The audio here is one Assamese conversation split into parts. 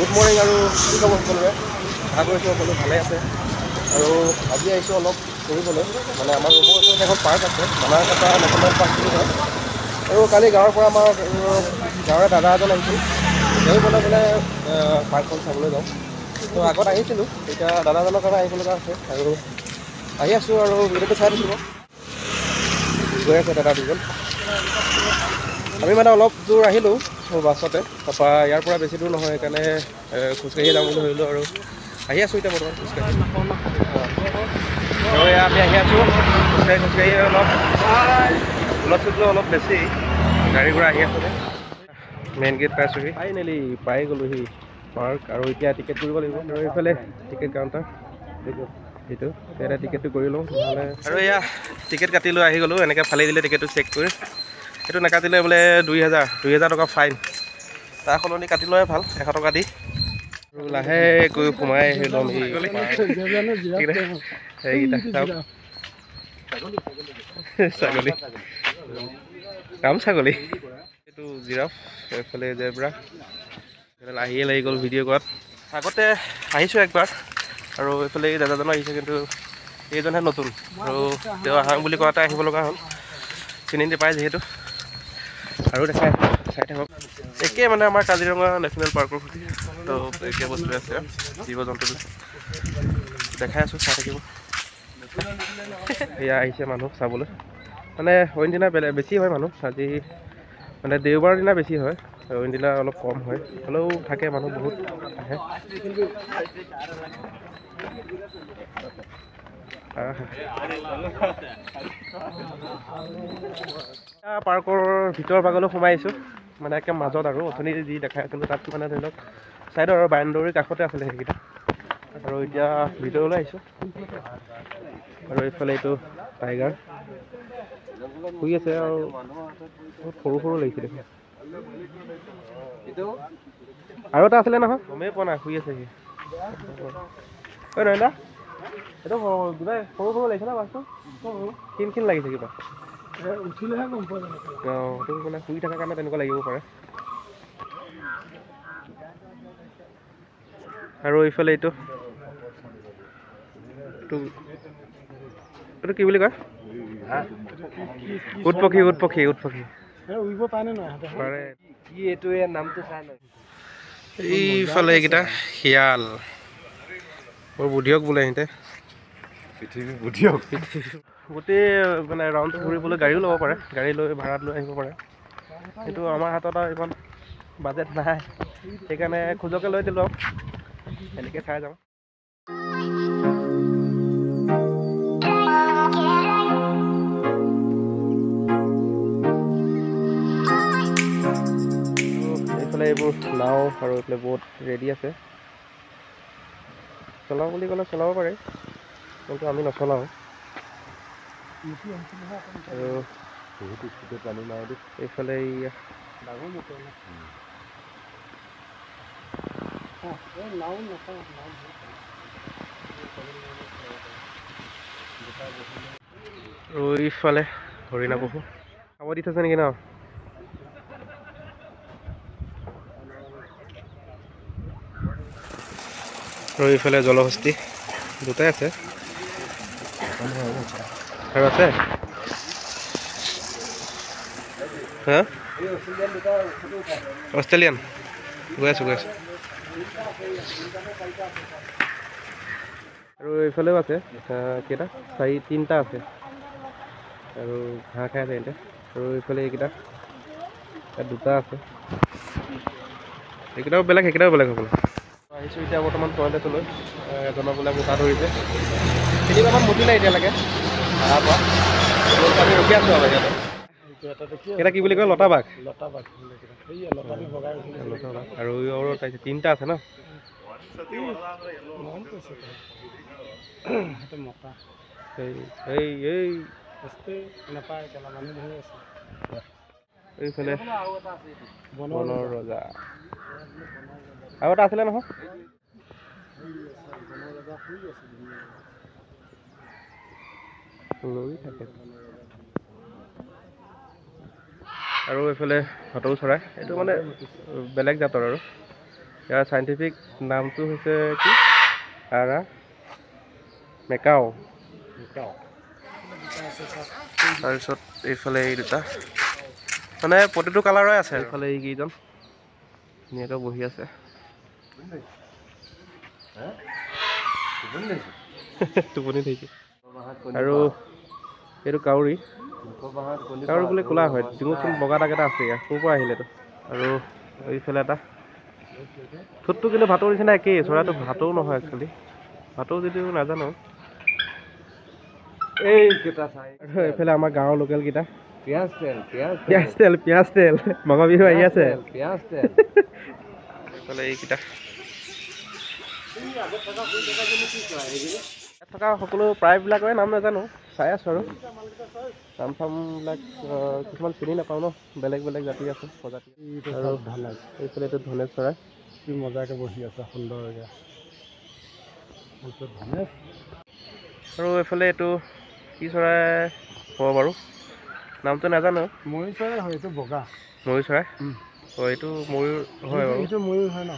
গুড মৰ্ণিং আৰু কি খবৰ সকলোৰে আশা কৰিছোঁ সকলো ভালে আছে আৰু আজি আহিছোঁ অলপ ফুৰিবলৈ মানে আমাৰ ৰুমৰ ওচৰত এখন পাৰ্ক আছে বানাৰকাটা নেশ্যনেল পাৰ্ক বুলি কয় আৰু কালি গাঁৱৰ পৰা আমাৰ গাঁৱৰে দাদা এজন আহিছিল তেওঁ ক'লে বোলে পাৰ্কখন চাবলৈ যাওঁ তো আগত আহিছিলোঁ এতিয়া দাদাজনৰ কাৰণে আহিব লগা আছে আৰু আহি আছোঁ আৰু ভিডিঅ'টো চাই থাকিব গৈ আছে দাদা দুজন আমি মানে অলপ দূৰ আহিলোঁ বাছতে তাৰপৰা ইয়াৰ পৰা বেছি দূৰ নহয় সেইকাৰণে খোজকাঢ়ি যাম বুলি ভাবিলোঁ আৰু আহি আছোঁ এতিয়া বৰ্তমান খোজকাঢ়ি আৰু এয়া আমি আহি আছোঁ খোজকাঢ়ি অলপ হুলস্থুলটো অলপ বেছি গাড়ী ঘোঁৰা আহি আছে মেইন গেট পাইছোঁহি ফাইনেলি পাই গ'লোহি পাৰ্ক আৰু এতিয়া টিকেট কৰিব লাগিব আৰু এইফালে টিকেট কাউণ্টাৰ এইটো ইয়াতে টিকেটটো কৰি লওঁ নহ'লে আৰু এয়া টিকেট কাটি লৈ আহি গ'লোঁ এনেকৈ ফালি দিলে টিকেটটো চেক কৰি সেইটো নাকাটিলে বোলে 2000 টকা ফাইন তাৰ সলনি কাটি লোৱাই ভাল 100 টকা দি আৰু লাহে গৈ সোমাই আহি ল'ম ছাগলী কাম ছাগলী এইটো জিৰাফ এইফালে জেব্ৰা এইফালে আহিয়ে লাগি গ'ল ভিডিঅ' কৰাত আগতে আহিছোঁ একবাৰ আৰু এইফালে এই দাদাজন আহিছে কিন্তু এইজনহে নতুন আৰু তেওঁ আহাং বুলি কোৱাতে আহিব লগা হ'ল চিনি নাপায় যিহেতু আৰু দেখাই চাই থাকক একেই মানে আমাৰ কাজিৰঙা নেশ্যনেল পাৰ্কৰ সৈতে তো একে বস্তু আছে জীৱ জন্তুটো দেখাই আছোঁ চাই থাকিব এয়া আহিছে মানুহ চাবলৈ মানে অইন দিনা বেছি হয় মানুহ আজি মানে দেওবাৰৰ দিনা বেছি হয় অইন দিনা অলপ কম হয় হ'লেও থাকে মানুহ বহুত আহে পাৰ্কৰ ভিতৰ ভাগলৈ সোমাই আহিছোঁ মানে একে মাজত আৰু অথনি যি দেখাই আছিলোঁ তাত মানে ধৰি লওক ছাইডৰ আৰু বাউণ্ডেৰীৰ কাষতে আছিলে সেইকেইটা আৰু এতিয়া ভিতৰলৈ আহিছোঁ আৰু এইফালে এইটো টাইগাৰ শুই আছে আৰু বহুত সৰু লাগিছে দেখোন আৰু এটা আছিলে নহয় গমেই পোৱা নাই শুই আছে সি ঐ নয়না এইটো কিবা সৰু লাগিছে ন মাছটো ক্ষীণ লাগিছে কিবা উঠিলেহে গম পোৱা যায় অঁ সেইটো মানে শুই থকাৰ কাৰণে তেনেকুৱা লাগিব পাৰে আৰু এইফালে এইটো কি বুলি কয় উট পক্ষী উৰিব পাৰে কি এইটো নামটো চাই লয় এইফালে এইকেইটা শিয়াল বৰ বুদ্ধিয়ক বোলে সিহঁতে পৃথিৱী বুদ্ধিয়ক গোটেই মানে ৰাউণ্ডটো ঘূৰিবলৈ গাড়ীও ল'ব পাৰে গাড়ী লৈ ভাড়াত লৈ আহিব পাৰে কিন্তু আমাৰ হাতত আৰু ইমান বাজেট নাই সেইকাৰণে খোজকে লৈ দিলোঁ আৰু এনেকৈ চাই যাওঁ এইফালে এইবোৰ নাও আৰু এইফালে বহুত ৰেডি আছে চলাওঁ বুলি ক'লে চলাব পাৰে কিন্তু আমি নচলাওঁ আৰু বহুত স্পীডত পানী মাৰে দেই এইফালে আৰু এইফালে হৰিণা পহু খাব দি থৈছে নেকি ন আৰু এইফালে জলহস্তী দুটাই আছে আৰু আছে হা অষ্ট্ৰেলিয়ান গৈ আছোঁ আৰু এইফালেও আছে কেইটা তিনিটা আছে আৰু ঘাঁহ খাই আছে এতিয়া আৰু এইফালে এইকেইটা ইয়াত দুটা আছে এইকেইটাও বেলেগ সেইকেইটাও বেলেগ হ'বলৈ আহিছোঁ এতিয়া বৰ্তমান টয়লেটলৈ এজনৰ বোলে মোটা ধৰিছে তিনিবাৰমান মুতিলে এতিয়ালৈকে অহাৰ পৰা আমি ৰখি আছোঁ আৰু ইয়াতে এটা কি বুলি কয় লতা বাঘ আৰু তিনিটা আছে ন এইফালে বনৰ ৰজা আৰু এটা আছিলে নহয় লৈ থাকে আৰু এইফালে ভাটৌ চৰাই এইটো মানে বেলেগ জাতৰ আৰু ইয়াৰ সাইন্টিফিক নামটো হৈছে কি আৰা মেকাও তাৰপিছত এইফালে এই দুটা মানে প্ৰতিটো কালাৰৰে আছে এইফালে এইকেইজন ধুনীয়াকৈ বহি আছে টোপনি থৈছে আৰু এইটো কাউৰী বুলি ক'লা হয় ডিঙুচোন বগা দাগ এটা আছে ইয়াৰ ক'ৰ পৰা আহিলেতো আৰু এইফালে এটা ঠোঁটটো কিন্তু ভাটৌ নিচিনা একেই চৰাইটো ভাটৌ নহয় একচুৱেলি ভাটৌ যদিও নাজানো এইকেইটা চাই আৰু এইফালে আমাৰ গাঁৱৰ লোকেলকেইটা পিঁয়াজ তেল মাঘৰ বিহু আহি আছে এইফালে এইকেইটা ইয়াত থকা সকলো প্ৰায়বিলাকৰে নাম নাজানো চাই আছোঁ আৰু নাম চামবিলাক কিছুমান চিনি নাপাওঁ ন বেলেগ বেলেগ জাতি আছে প্ৰজাতি আৰু এইফালে এইটো ধনেশ চৰাই কি মজাকৈ বহি আছে সুন্দৰকৈ আৰু এইফালে এইটো কি চৰাই হ'ব বাৰু নামটো নাজানো ময়ূৰ চৰাই হয় এইটো বগা ময়ূৰ চৰাই অঁ এইটো ময়ূৰ হয় বাৰু এইটো ময়ূৰ হয় ন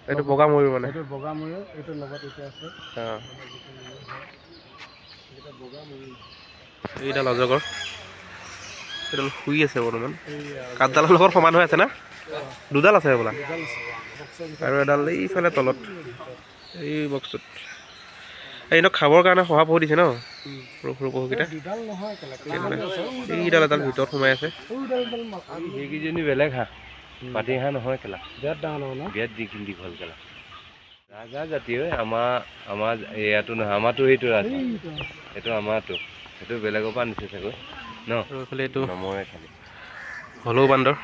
এইটো বগা ময়ূৰ মানে এইটো বগা ময়ূৰ এইটো লগত এতিয়া আছে অঁ এইডাল অজগৰ এইডাল শুই আছে বৰ্তমান কাঠডালৰ লগত সমান হৈ আছে না দুডাল আছে বোলা আৰু এডাল এইফালে তলত এই বক্সটোত এইটো খাবৰ কাৰণে সভা পহু দিছে ন সৰু সৰু পহুকেইটা এইডাল এডাল ভিতৰত সোমাই আছে সেইকেইজনী বেলেগ হাঁহ পাতি হাঁহ নহয় কেলা বিৰাট ডাঙৰ নহয় বিৰাট দীঘল কেলা ৰাজা জাতি হয় আমাৰ ইয়াতো নহয় আমাৰতো এইটো ৰাজা এইটো আমাৰতো সেইটো বেলেগৰ পৰা নিছে চাগৈ ন এইফালে এইটো নমৰে খালি হলৌ বান্দৰ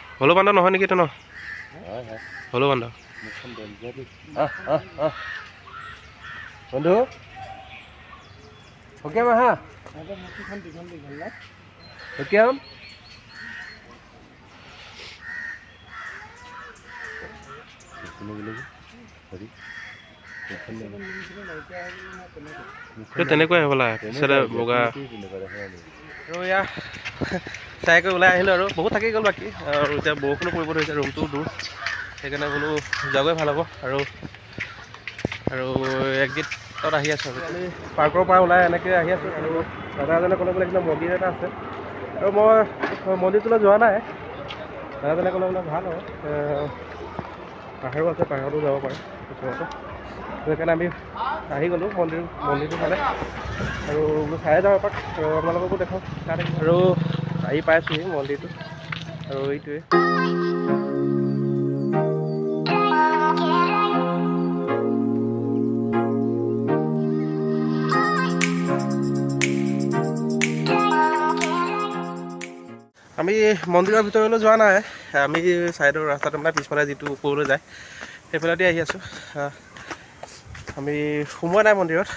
নহয় নেকি এইটো ন হলৌ বান্দৰ বন্ধু অকে মাহা অকে তেনেকুৱাই হ'বলা পিছতে বগা আৰু এয়া চাইকৈ ওলাই আহিলোঁ আৰু বহুত থাকি গ'ল বাকী আৰু এতিয়া বৰষুণো পৰিব ধৰিছে ৰুমটো দূৰ সেইকাৰণে বোলো যাবই ভাল হ'ব আৰু একগীতত আহি আছোঁ আৰু পাৰ্কৰ পৰা ওলাই এনেকৈ আহি আছোঁ আৰু দাদা এজনে ক'লে বোলে কিবা মন্দিৰ এটা আছে আৰু মই মন্দিৰটোলৈ যোৱা নাই দাদাজনে ক'লে বোলে ভাল হয় পাহাৰো আছে পাহাৰতো যাব পাৰে ওচৰতে সেইকাৰণে আমি আহি গ'লোঁ মন্দিৰটো ফালে আৰু চাই যাওঁ এপাক আপোনালোককো দেখাওঁ আৰু আহি পাইছোঁহি মন্দিৰটো আৰু এইটোৱে আমি মন্দিৰৰ ভিতৰলৈ যোৱা নাই আমি ছাইডৰ ৰাস্তাটো মানে পিছফালে যিটো ওপৰলৈ যায় সেইফালেদি আহি আছোঁ আমি সোমোৱা নাই মন্দিৰত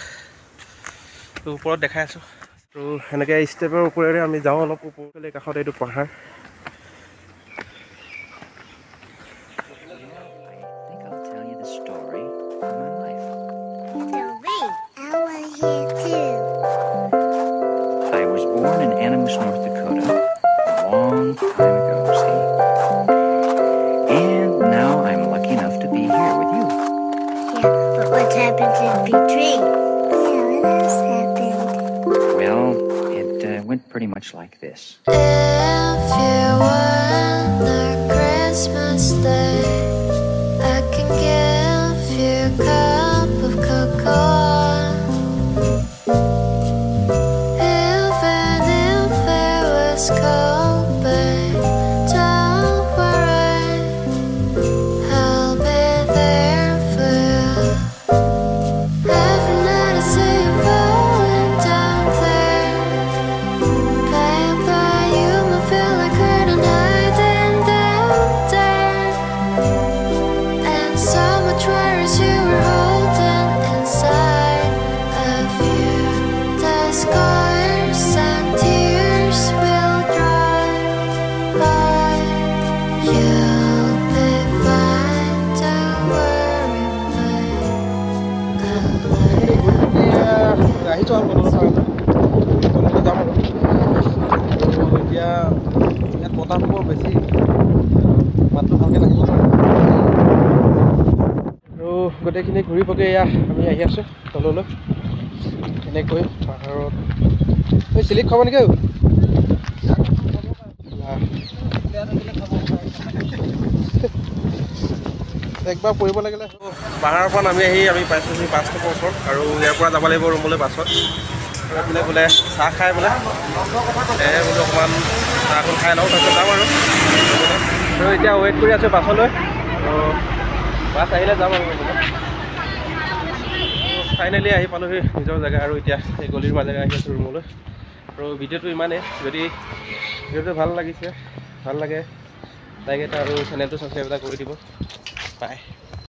ওপৰত দেখাই আছোঁ আৰু সেনেকৈ ষ্টেপৰ ওপৰেৰে আমি যাওঁ অলপ ওপৰলৈ কাষত এইটো পাহাৰ What happened to the tree? Yeah, what else happened? Well, it went pretty much like this. If you were Christmas Day, I can give you a cup of cocoa. Even if it was cold, babe, don't worry, I'll be there for you. Every night I see you going down there, babe, but you might feel like hurting night and down there. ঘূৰি পকি এয়া আমি আহি আছোঁ তললৈ এনেকৈ পাহাৰত চিলিক খাব নেকি একবাৰ পৰিব লাগিলে পাহাৰৰ পৰা নামি আহি আমি পাইছোঁহি বাছ ষ্টপৰ ওচৰত আৰু ইয়াৰ পৰা যাব লাগিব ৰুমলৈ বাছত বোলে বোলে চাহ খাই বোলে বোলে অকণমান চাহখন খাই লওঁ তাৰপিছত যাম আৰু এতিয়া ৱেইট কৰি আছোঁ বাছলৈ আৰু বাছ আহিলে যাম আৰু ফাইনেলি আহি পালোঁহি নিজৰ জেগা আৰু এতিয়া এই গলিৰ মাজেৰে আহি আছোঁ ৰুমলৈ আৰু ভিডিঅ'টো ইমানেই যদি ভিডিঅ'টো ভাল লাগে লাইক এটা আৰু চেনেলটো ছাবস্ক্ৰাইব এটা কৰি দিব বাই